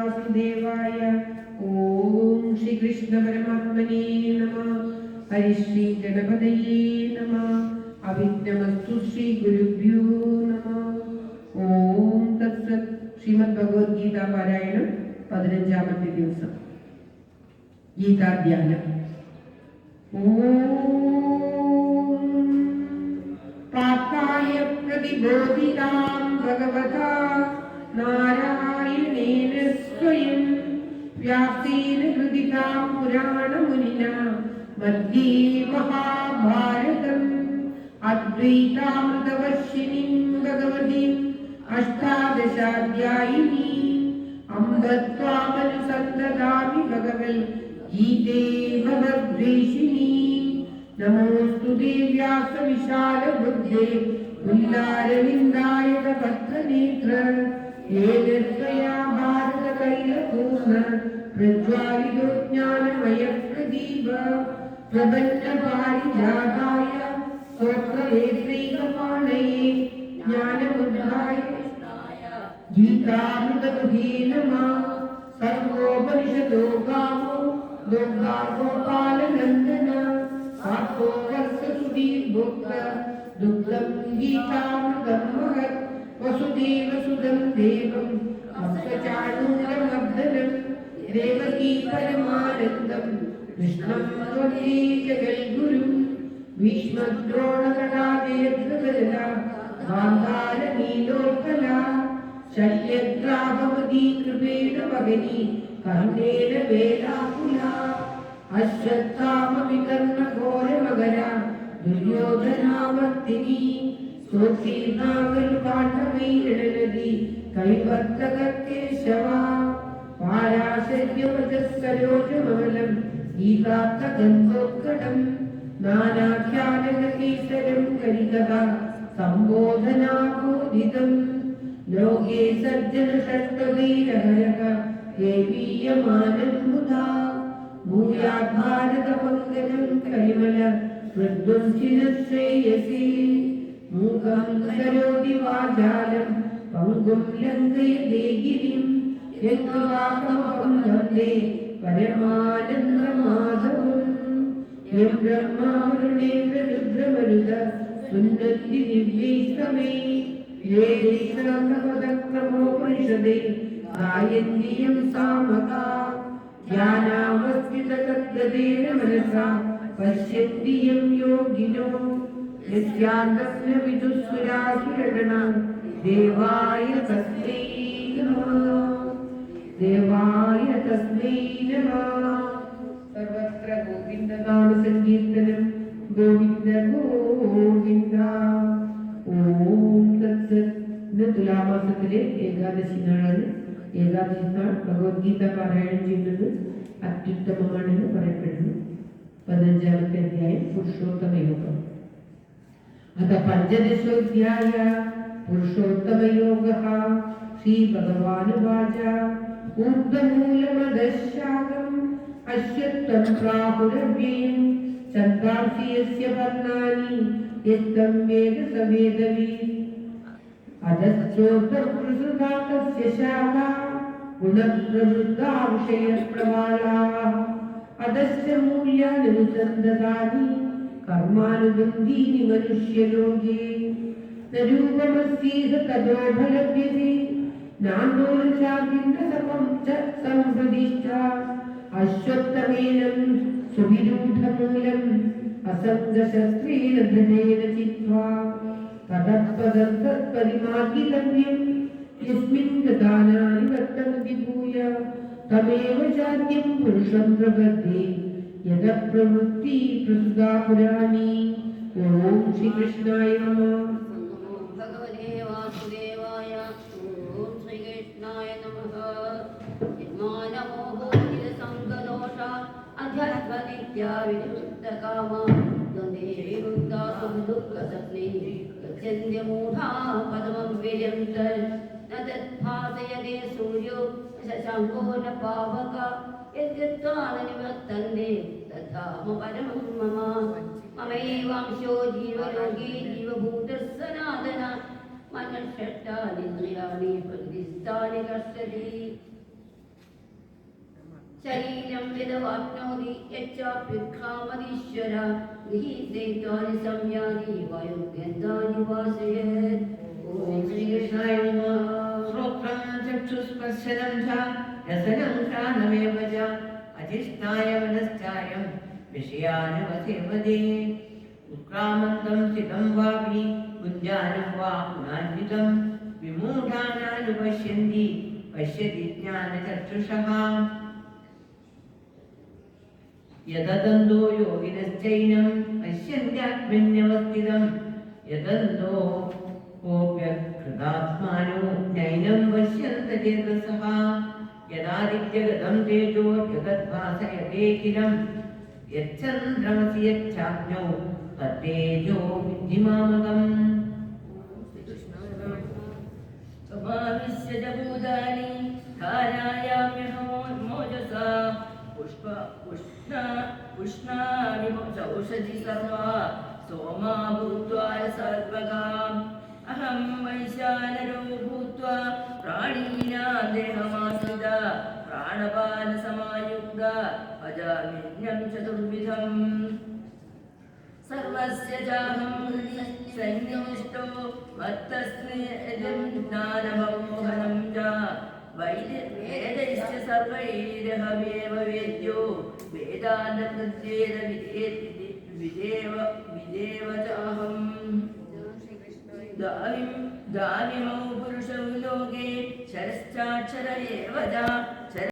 വാസുദേവായ. ഓം ശ്രീകൃഷ്ണ പരമാത്മനേ നമഃ. ഹരിശ്രീ ഗണപതയേ നമഃ. അവിഘ്നമസ്തു ശ്രീ ഗുരുഭ്യോ നമഃ. ഓം തത്സത്. ശ്രീമദ് ഭഗവത്ഗീത പാരായണം 15ാമത്തെ ദിവസം. ഗീതാധ്യാനം. ഓം പാർത്ഥായ പ്രതിബോധിതാം ഭഗവതാ നാരായണേന സ്വയം വ്യാസേന കൃതിതാം പുരാണമുനിനാ മധ്യേ മഹാഭാരതം അദ്വൈതാമൃതവർഷിണീം ഭഗവതീം അഷ്ടാദശാധ്യായിനീ അംബ ത്വാമനുസന്തതാമി ഭഗവൽ ഗീതേ ഭവദ്വേഷിണീ. നമോസ്തുതേ വ്യാസ വിശാല ബുദ്ധേ പുല്ലാരവിന്ദായക പത്രനേത്ര യേന ത്വയാ ഭാരത കൈലപൂർണ പ്രജ്വാലിതോ ജ്ഞാനമയ പ്രദീപ പ്രപന്ന പാരിജാതായ സ്വപ്രവേത്രൈകപാണയേ ജ്ഞാനമുദ്രായ ഗീതാമൃതമുഖേ നമഃ. സർവോപനിഷദോ ഗാവോ ദുർഗാഗോപാലനന്ദന സാത്വോ വർഷസുധീർഭുക്ത ദുഗ്ധം ഗീതാമൃതം മഹത് വസുദേവസുതം ദേവം ഹംസചാണൂരമർദ്ദനം ദേവകീ പരമാനന്ദം കൃഷ്ണം വന്ദേ ജഗദ്ഗുരും. ഭീഷ്മദ്രോണകടാദേവ്രഗദ ഗാന്ധാരനീലോത്പല ശല്യഗ്രാഹവതീ കൃപേണ മകനീ കർണേന വേലാകുല അശ്വത്ഥാമവികർണഘോരമകര ദുര്യോധനാവർത്തിനി സ്വീർണാകൽപാണ്ഡവൈരണനദി കൈവർത്തകേശവ പാരാശര്യമജസ്സരോജമലം ഗീതാർത്ഥഗന്ധോത്കടം നാനാഖ്യാനകേസരം കരികഥ സംബോധനാബോധിതം ലോകേ സജ്ജന ഷഷ്ടവൈരഹരക ദേവീയമാനം മുദാ ഭൂയാത് ഭാരത പങ്കജം കരിമല പ്രദ്വംസിന ശ്രേയസി. മൂകം കരോതി വാചാലം പങ്കും ലംഘയതേ ഗിരിം യത്വാഹമഹം വന്ദേ പരമാനന്ദമാധവം. യം ബ്രഹ്മാ വരുണേന്ദ്ര രുദ്രമരുത സുന്നതി ദിവ്യൈസ്തമേ യേശാമോപനിഷദേ ഗായന്തിയം സാമകാ ധ്യാനാവസ്ഥിതതദ്ഗതേന മനസാ പശ്യന്തിയം യോഗിനോ യസ്യാന്തസ്യ വിദുസ്സുരാസുരഗണാ ദേവായ തസ്മൈ നമഃ. ദേവായ തസ്മൈ നമഃ. സർവത്ര ഗോവിന്ദനാമ സങ്കീർത്തനം. ഗോവിന്ദ ഗോവിന്ദ. ഓം തത്സത്. ഇന്ന് തുലാമാസത്തിലെ ഏകാദശി നാളാണ്. ഏകാദശി നാൾ ഭഗവത്ഗീത പാരായണം ചെയ്യുന്നത് അത്യുത്തമമാണെന്ന് പറയപ്പെടുന്നു. 15ാമത്തെ അധ്യായം പുരുഷോത്തമ യോഗം. അത പഞ്ചദശോധ്യായ പുരുഷോത്തമ യോഗഃ. ശ്രീ ഭഗവാനുവാച ഊർധ്വമൂലമധഃശാഖം അശ്വത്ഥം പ്രാഹുരവ്യയം ഛന്ദാംസി യസ്യ പർണാനി യസ്തം വേദ സ വേദവിദ്. അധശ്ചോർധ്വം പ്രസൃതാ തസ്യ ശാഖാ ഗുണപ്രവൃദ്ധാ വിഷയപ്രവാളാഃ. അധശ്ച മൂല്യാനുസന്ദതാനി കർമാനുബന്ധീനി മനുഷ്യലോകേ. ന രൂപമസ്യേഹ തതോപലഭ്യതേ നാന്യോ ചാഭിന്ന സമം ച സംപ്രതിഷ്ഠ. അശ്വത്ഥമേനം സുവിരൂഢമൂലം അസംഗശസ്ത്രീണ ധനേന ചിത്വാ തദപരിമാർഗിതവ്യം യസ്മിൻ ഗതാനാനി വർത്തന്തി ഭൂയ തമേവ ചാദ്യം പുരുഷം പ്രപദ്യേ യദ പ്രവൃത്തി പ്രസുതാ പുരാണി. ഓം ശ്രീകൃഷ്ണായ നമഃ. ഭഗവതേ വാസുദേവായ. ഓം ശ്രീകൃഷ്ണായ നമഃ. ജ്ഞാനമോഹോദിതസംഗദോഷ അധ്യാത്മനിത്യാ വിരുദ്ധകാമ ദ്വന്ദ്വേ വിരുദ്ധാ സുഖദുഃഖസപ്നേ ഗച്ഛന്ത്യമൂഢാ പദമം വ്യജന്ത ന തദ്ഭാസയതേ സൂര്യോ ശശാങ്കോ ന പാവക യദ്ഗത്വാ ന നിവർത്തന്തെ തഥാമ പരമം മമ. മമൈവാംശോ ജീവലോകേ ജീവഭൂതഃ സനാതനഃ മനഃഷഷ്ടാനിന്ദ്രിയാണി പ്രതിസ്ഥാനി കർഷതി. ശരീരം വിധവാപ്നോതി യച്ചാപ്യുത്ക്രാമതീശ്വര ഗൃഹീതേത്വാനി സംയാതി വായുഗന്ധാനി വാസയേത്. ഓം ശ്രീകൃഷ്ണായ നമഃ. ശ്രോത്രം ചക്ഷുസ്പർശനം ച രസനം ഘ്രാണമേവ ച അധിഷ്ഠായ മനശ്ചായം വിഷയാനുപസേവതേ. ഉത്ക്രാമന്തം സ്ഥിതം വാപി കുഞ്ചാനം വാ പുനാന്വിതം വിമൂഢാനാനുപശ്യന്തി പശ്യതി ജ്ഞാനചക്ഷുഷഃ. യദന്തോ യോഗിനശ്ചൈനം പശ്യന്ത്യാത്മന്യവസ്ഥിതം യദന്തോ കോപ്യകൃതാത്മാനോ നൈനം പശ്യന്ത ചേതസഃ. യദാദിത്യഗതം തേജോ ജഗദ്ഭാസയതേഖിലം യച്ഛന്ദ്രമസി യച്ഛാഗ്നൗ തത്തേജോ വിദ്ധി മാമകം. സ്വഭാവിസ്യ ച ഭൂതാനി ധാരായാമ്യഹമോജസാ പുഷ്ണാനി ചൗഷധി സർവാ സോമാ ഭൂത്വാ സർവകാം. അഹം വൈശാനരോ ഭൂത്വാ പ്രാണീനാം ദേഹമാശ്രിത പ്രാണപാനസമായുക്ത അജാമിന്യം ചതുർവിധം. സർവസ്യ ചാഹം സന്നിവിഷ്ടോ മത്തസ്മേദം ജ്ഞാനമോഹനം ച വേദൈശ്ച സർവൈരഹമേവ വേദ്യോ വേദാന്തകൃത്യേന വിദേവ ചാഹം. ദ്വാവിമൗ പുരുഷൗ ലോകേ ശരശ്ചാക്ഷര ഏവ ച